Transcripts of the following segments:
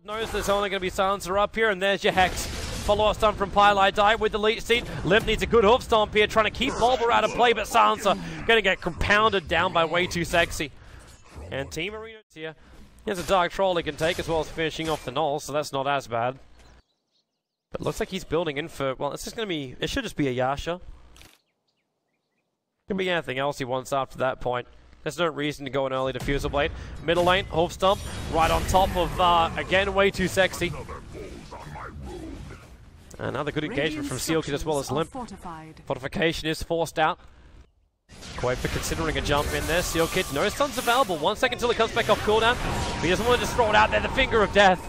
Knows there's only going to be Silencer up here, and there's your Hex. Follow-up stun from pieliedie with the lead seat. Limp needs a good hoof stomp here, trying to keep Bulba out of play, but Silencer going to get compounded down by waytosexy. And TEAMERINO here. Here's a Dark Troll he can take, as well as finishing off the null, so that's not as bad. But looks like he's building in for, well, it's just going to be, it should just be a Yasha. Can be anything else he wants after that point. There's no reason to go an early Diffusal Blade. Middle lane, hoof stomp, right on top of, again, waytosexy. Another good engagement from Sealkid as well as Limp. Fortification is forced out. qojqva considering a jump in there. Sealkid, no stuns available. 1 second till it comes back off cooldown. But he doesn't want to just throw it out there. The finger of death.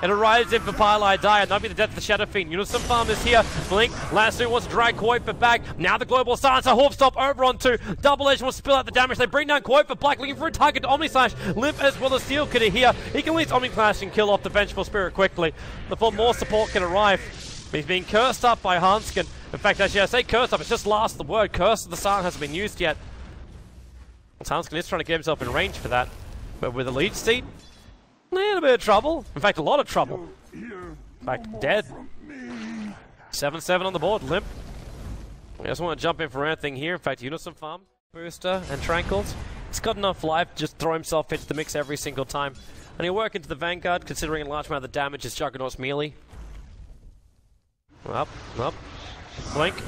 It arrives in for pieliedie, and that'll be the death of the Shadow Fiend. jonassomfan is here. Blink, Lasso wants to drag qojqva back. Now the global silencer, hoof stop over onto Double Edge, will spill out the damage. They bring down qojqva. Black looking for a target to Omnislash. Limp as well as Sealkid are here. He can at least Omnislash and kill off the Vengeful Spirit quickly before more support can arrive. He's being cursed up by Handsken. In fact, actually, I say cursed up, it's just last the word. Curse of the Silent hasn't been used yet. Handsken is trying to get himself in range for that. But with a lead seat, a little bit of trouble. In fact, a lot of trouble. In fact, dead. 7-7 on the board. Limp. I just want to jump in for anything here. In fact, jonassomfan, booster, and Tranquils. He's got enough life to just throw himself into the mix every single time. And he'll work into the Vanguard, considering a large amount of the damage is Juggernaut's melee. Up. Blink.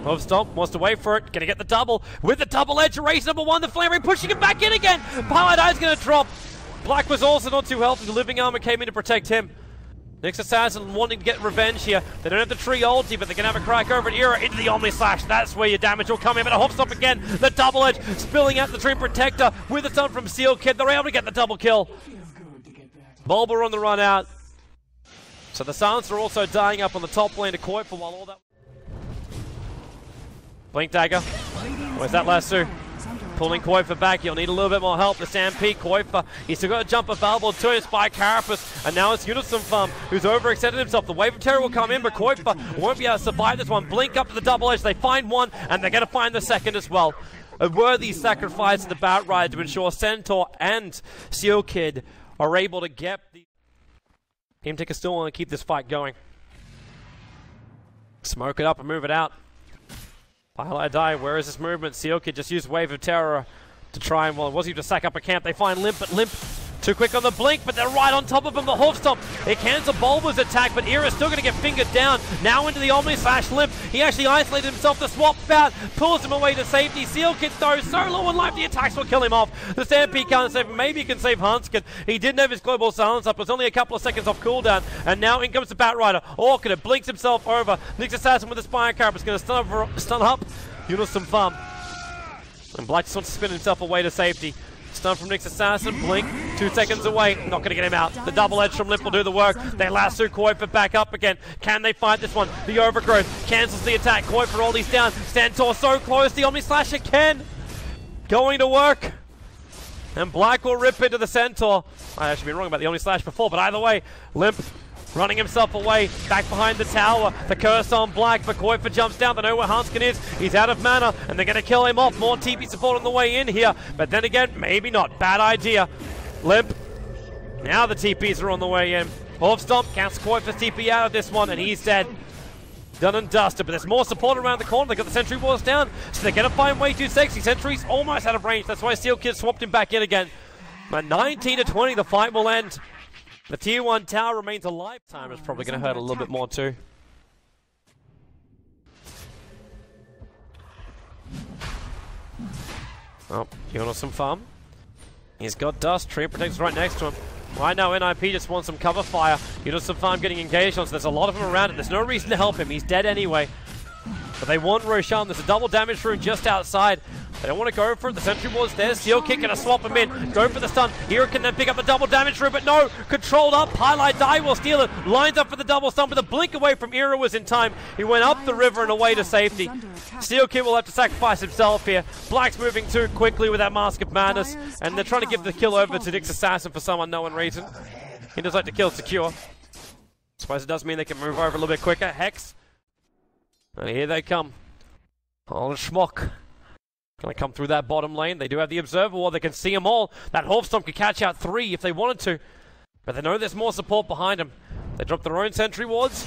Hoof stomp, wants to wait for it. Gonna get the double. With the double edge, race number one, the flame ring pushing him back in again. pieliedie's gonna drop. Black was also not too healthy. The living armor came in to protect him. Next assassin wanting to get revenge here. They don't have the tree ulti, but they can have a crack over at Era into the Omnislash. That's where your damage will come in. But a hoof stomp again. The double edge spilling out the tree protector with a stun from Sealkid. They're able to get the double kill. Bulba on the run out. So the Silencer also dying up on the top lane to qojqva while all that... Blink dagger. Where's that lasso? Pulling qojqva back. You'll need a little bit more help. The Stampede qojqva. He's still got a jump available to his by Carapace. And now it's jonassomfan who's overextended himself. The Wave of Terror will come in, but qojqva won't be able to survive this one. Blink up to the double edge. They find one, and they're going to find the second as well. A worthy sacrifice of the Batrider to ensure Centaur and Sealkid are able to get the... Team Ticker still want to keep this fight going. Smoke it up and move it out. pieliedie, where is this movement? Sealkid just used Wave of Terror to try and, well, it was he to sack up a camp. They find Limp, but Limp too quick on the blink, but they're right on top of him. The hoof stomp. It cancels Bulba's attack, but Era's still going to get fingered down. Now into the Omnislash. Limp. He actually isolated himself. The swap out pulls him away to safety. Sealkid though, so low on life, the attacks will kill him off. The Stampede can't save him. Maybe he can save Handsken. He didn't have his global silence up. It was only a couple of seconds off cooldown, and now in comes the Batrider. Orchid blinks himself over. Next assassin with the Spire Carp is going to stun up jonassomfan. And Black just wants to spin himself away to safety. Stun from Nyx Assassin, blink, 2 seconds away, not going to get him out. The double edge from Limp will do the work. They lasso qojqva back up again. Can they fight this one? The overgrowth cancels the attack. qojqva all these down. Centaur so close, the Omnislash again. Going to work. And Black will rip into the Centaur. I actually been wrong about the Omnislash before, but either way, Limp running himself away, back behind the tower. The curse on Black, but qojqva jumps down. They know where Handsken is. He's out of mana, and they're going to kill him off. More TP support on the way in here, but then again, maybe not. Bad idea. Limp. Now the TPs are on the way in. Hoof stomp, counts qojqva's TP out of this one, and he's dead. Done and dusted, but there's more support around the corner. They got the Sentry Wars down, so they're going to find waytosexy. Sentry's almost out of range. That's why Sealkid swapped him back in again. But 19-20, the fight will end. The tier 1 tower remains alive. Time is probably going to hurt a little bit more too. Oh, jonassomfan. He's got dust. Treant protects right next to him. Right now, NIP just wants some cover fire. jonassomfan getting engaged on, so there's a lot of them around it. There's no reason to help him. He's dead anyway. But they want Roshan. There's a double damage rune just outside. They don't want to go for it. The Sentry Ward's there. Sealkid gonna swap him in. Go for the stun. Hero can then pick up the double damage rune, but no. Controlled up. pieliedie will steal it. Lines up for the double stun, but the blink away from Era was in time. He went up the river and away to safety. Sealkid will have to sacrifice himself here. Black's moving too quickly with that Mask of Madness, and they're trying to give the kill over to Nyx Assassin for some unknown reason. He does like to kill secure. Suppose it does mean they can move over a little bit quicker. Hex. And here they come. All the schmuck. Gonna come through that bottom lane. They do have the Observer Wall. They can see them all. That Hoof Stomp could catch out 3 if they wanted to. But they know there's more support behind him. They drop their own sentry wards.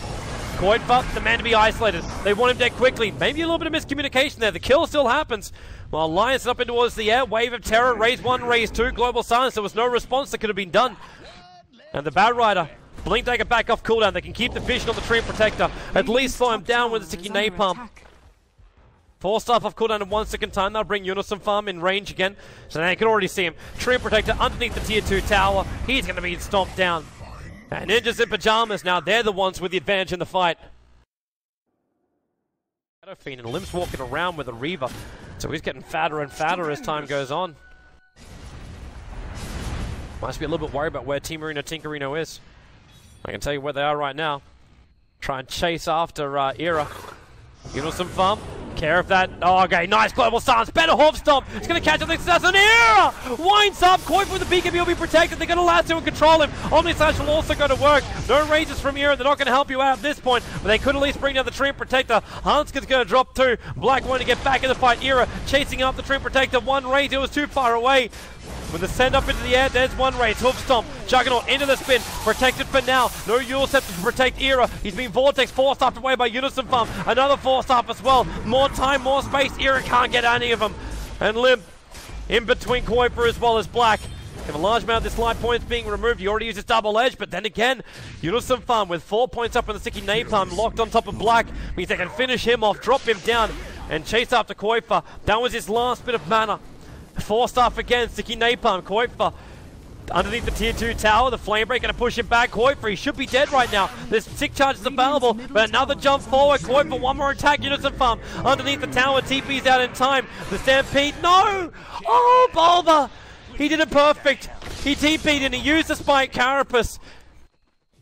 qojqva, the man to be isolated. They want him dead quickly. Maybe a little bit of miscommunication there. The kill still happens. While Alliance up in towards the air. Wave of terror. Raise 1, raise 2. Global silence. There was no response that could have been done. And the Batrider. Blink Dagger back off cooldown. They can keep the vision on the Treant Protector. At least slow him down with the sticky napalm. 4 staff off cooldown in 1 second time. They'll bring jonassomfan in range again. So now you can already see him. Treant Protector underneath the tier 2 tower. He's going to be stomped down. And Ninjas-in-Pyjamas now. They're the ones with the advantage in the fight. Fiend and Limp's walking around with a Reaver. So he's getting fatter and fatter as time goes on. Must be a little bit worried about where TEAMERINO TINKERINO is. I can tell you where they are right now. Try and chase after Era. jonassomfan. Care of that. Oh, okay, nice global silence. Better Hoof Stomp. It's going to catch up the success. And Era winds up. qojqva with the BKB will be protected. They're going to lasso and control him. Omnislash will also go to work. No raises from Era. They're not going to help you out at this point. But they could at least bring down the Treant Protector. Handsken's going to drop 2. Black wanting to get back in the fight. Era chasing up the Treant Protector. 1 raise. It was too far away. With the send up into the air, there's 1 raise. Hoof Stomp. Juggernaut into the spin. Protected for now. No Eul Scepter to protect Era. He's been Vortex force-staffed away by jonassomfan. Another force-staff as well. More time, more space. Era can't get any of them. And Limp in between qojqva as well as Black. If a large amount of this life points being removed, he already uses double edge, but then again, jonassomfan with 4 points up on the sticky napalm, locked on top of Black, means they can finish him off, drop him down, and chase after qojqva. That was his last bit of mana. 4 staff again, sticky napalm. qojqva underneath the tier 2 tower. The flame break going to push him back. qojqva, he should be dead right now. There's 6 charges available, but another jump forward. qojqva, 1 more attack. jonassomfan underneath the tower. TP's out in time. The Stampede, no! Oh, Bulba! He did it perfect. He TP'd and he used the Spike Carapace.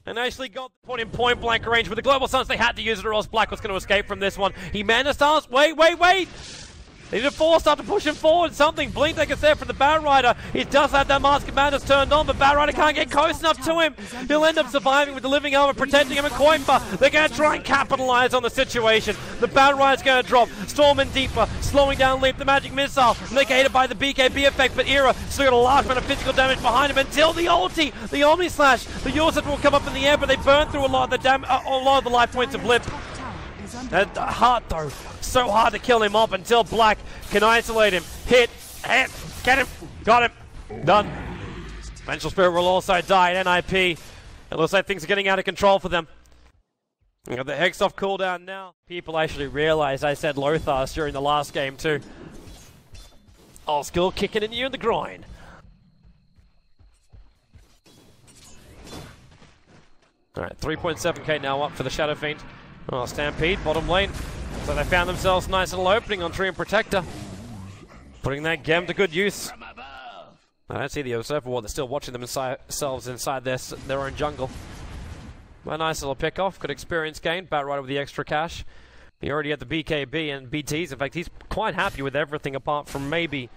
And actually got the point in point blank range. With the global silence, they had to use it or else Black was going to escape from this one. He mana stars. Wait! They need a 4 star to push him forward. Something. Blink Dagger's there for the Batrider. He does have that Mask of Madness turned on, but Batrider can't get close enough to him. He'll end up surviving with the living armor protecting him. And qojqva, they're going to try and capitalize on the situation. The Batrider's going to drop. Storming deeper, slowing down Limp, the magic missile, negated by the BKB effect, but Era still got a large amount of physical damage behind him until the ulti, the Omni Slash. The Eul will come up in the air, but they burn through a lot of the life points of Limp. That hard though, so hard to kill him off until Black can isolate him. Hit, get him, got him, done. Vengeful Spirit will also die at NIP. It looks like things are getting out of control for them. We got the Hex off cooldown now. People actually realize I said Lothar during the last game too. Old skill kicking in you in the groin. Alright, 3.7k now up for the Shadow Fiend. Oh, Stampede, bottom lane. So they found themselves a nice little opening on Treant Protector. Putting that gem to good use. I don't see the Observer Ward. They're still watching themselves inside their own jungle. A nice little pick off. Good experience gain. Batrider with the extra cash. He already had the BKB and BTs. In fact, he's quite happy with everything apart from maybe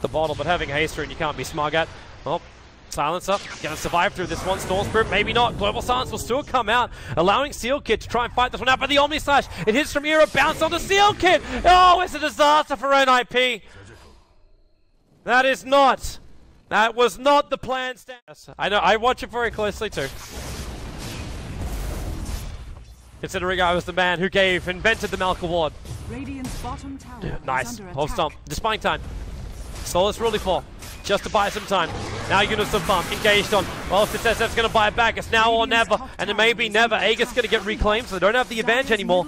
the bottle. But having a haster and you can't be smug at. Well, silence up, gonna survive through this one. Storm Spirit, maybe not. Global silence will still come out, allowing Sealkid to try and fight this one out. But the Omni Slash, it hits from Era, bounce on the Sealkid. Oh, it's a disaster for NIP. That was not the plan. I know, I watch it very closely too. Considering I was the man who invented the Malk Award. Nice, Hoof Stomp, despite time. Solace really fall. Just to buy some time. Now jonassomfan engaged on. Well, if this SF's going to buy it back, it's now or never. And it may be never. Aegis going to get reclaimed, so they don't have the advantage anymore.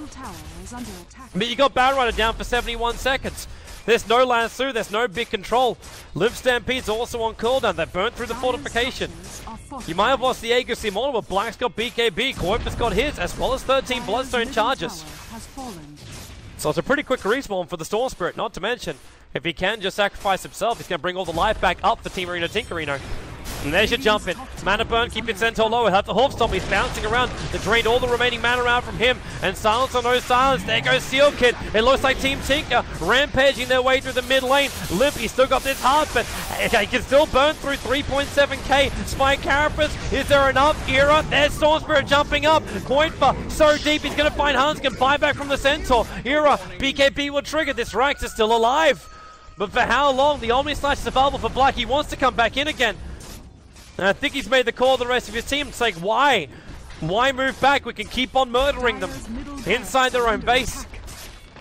But you got Batrider down for 71 seconds. There's no lance through, there's no big control. Limp Stampede's also on cooldown. They burnt through the fortification. You might have lost the Aegis Immortal, but Black's got BKB. qojqva's got his, as well as 13 Bloodstone charges. So it's a pretty quick respawn for the Storm Spirit, not to mention, if he can just sacrifice himself, he's going to bring all the life back up for TEAMERINO TINKERINO. And there's your jump in. Mana burn, keep your Centaur low. He'll have the Hoof Stomp. He's bouncing around. They drained all the remaining mana out from him. And silence or no silence. There goes Sealkid. It looks like Team Tinker rampaging their way through the mid lane. Limp, he's still got this hard, but he can still burn through 3.7k. Spike Carapace, is there enough? Era, there's Storm Spirit jumping up. qojqva, so deep, he's going to find Handsken. Buyback from the Centaur. Era, BKB will trigger. This Rax is still alive. But for how long? The Omni Slash is available for Black. He wants to come back in again. And I think he's made the call to the rest of his team. It's like, why? Why move back? We can keep on murdering them inside their own base.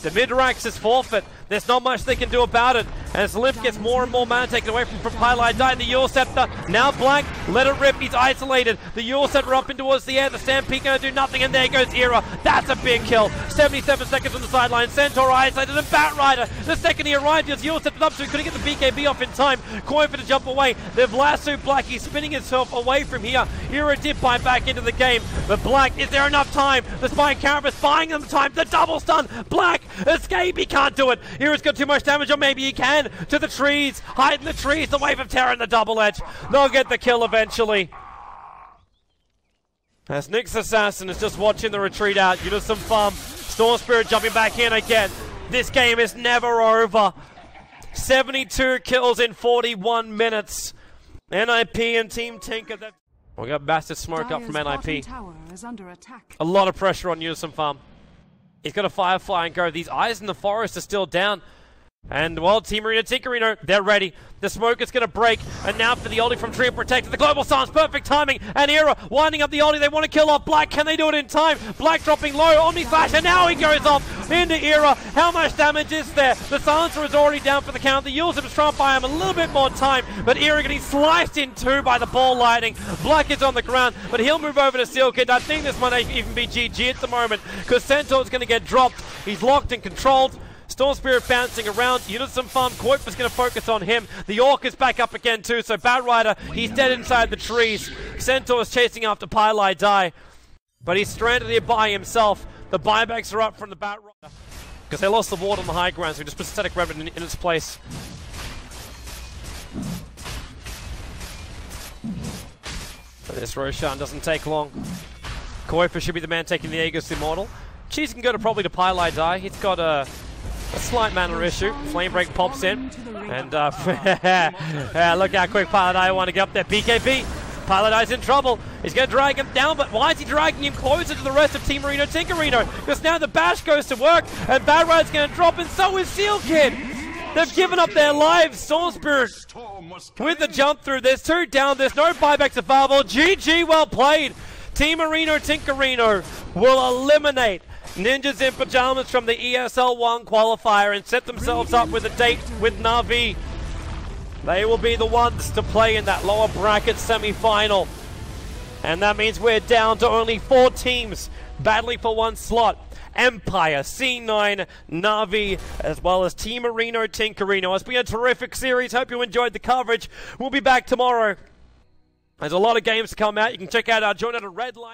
The mid-ranks is forfeit. There's not much they can do about it. As Limp gets more and more mana taken away from pieliedie, the Eul Scepter. Now Black, let it rip. He's isolated. The Eul Scepter up and towards the air. The Stampede gonna do nothing, and there goes Era. That's a big kill. 77 seconds on the sideline. Centaur isolated, and Batrider. The second he arrived, his Eul Scepter up, so he couldn't get the BKB off in time. qojqva to jump away. They've lassoed Black. He's spinning himself away from here. Era did buy back into the game, but Black, is there enough time? The Spine Carapace buying them time. The double stun. Black, escape. He can't do it. Era's got too much damage, or maybe he can. To the trees. Hide in the trees. The Wave of Terror and the double edge. They'll get the kill eventually. As Nyx Assassin is just watching the retreat out. jonassomfan. Storm Spirit jumping back in again. This game is never over. 72 kills in 41 minutes. NIP and Team Tinker. We got Bastard Smoke up from NIP. A lot of pressure on jonassomfan. He's got a Firefly and go. These eyes in the forest are still down. And, well, TEAMERINO TINKERINO, they're ready. The smoke is going to break. And now for the ulti from Treant protected. The global stance, perfect timing. And Era winding up the ulti. They want to kill off Black. Can they do it in time? Black dropping low. Omni Slash. And now he goes off into Era. How much damage is there? The silencer is already down for the count. The Eul's trying to buy him a little bit more time. But Era getting sliced in two by the ball lightning. Black is on the ground. But he'll move over to Sealkid. I think this might even be GG at the moment. Because Centaur's going to get dropped. He's locked and controlled. Storm Spirit bouncing around. jonassomfan, qojqva's going to focus on him. The Orc is back up again too, so Batrider, he's dead inside the trees. Centaur is chasing after pieliedie, but he's stranded here by himself. The buybacks are up from the Batrider, because they lost the ward on the high ground, so he just puts Static Remnant in its place. But this Roshan doesn't take long. qojqva should be the man taking the Aegis Immortal. Cheese can go to probably to pieliedie. He's got a slight mana issue. Flame Break pops in. And look how quick pieliedie want to get up there. BKB. pieliedie's in trouble. He's going to drag him down, but why is he dragging him closer to the rest of TEAMERINO TINKERINO? Because now the bash goes to work, and Batrider's going to drop, and so is Sealkid. They've given up their lives. Storm Spirit with the jump through. There's two down. There's no buybacks available. GG, well played. TEAMERINO TINKERINO will eliminate Ninjas-in-Pyjamas from the ESL 1 qualifier and set themselves up with a date with Na'Vi. They will be the ones to play in that lower bracket semi-final. And that means we're down to only 4 teams battling for one slot. Empire, C9, Na'Vi, as well as TEAMERINO TINKERINO. It's been a terrific series. Hope you enjoyed the coverage. We'll be back tomorrow. There's a lot of games to come out. You can check out our Juggernaut Red Line.